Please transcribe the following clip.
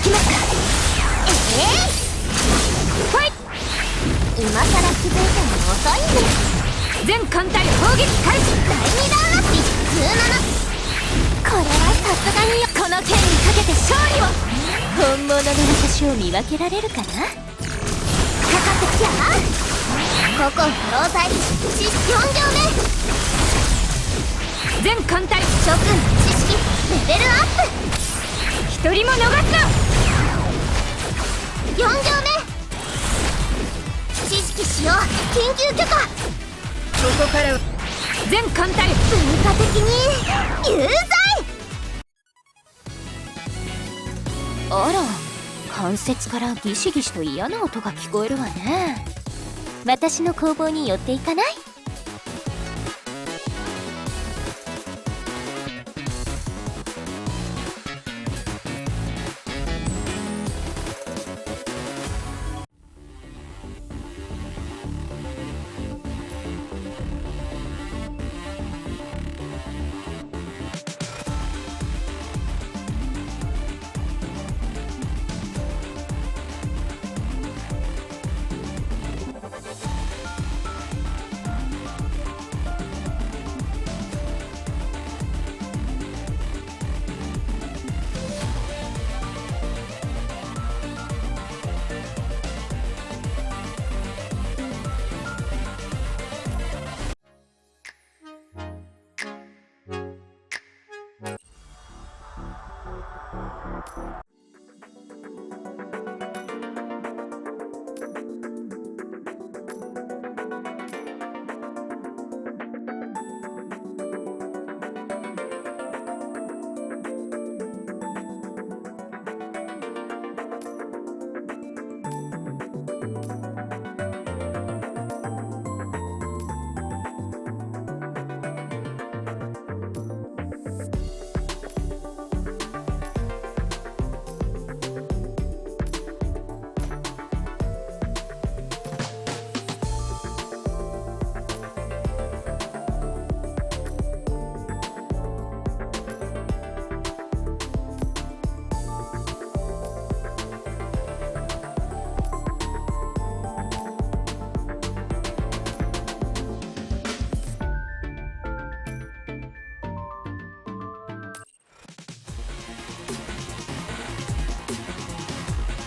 きますか。ファイ。今さら気づいても遅いんです。全艦隊砲撃開始。第2弾ラッピ17。これはさすがにこの剣にかけて勝利を。本物の私を見分けられるかな。かかってきや。ここ不老剤知識4行目。全艦隊諸君の知識レベルアップ。一人も逃すな。4行目。知識使用緊急許可。ここからは全艦隊文化的に有罪。あら、関節からギシギシと嫌な音が聞こえるわね。私の工房に寄っていかない？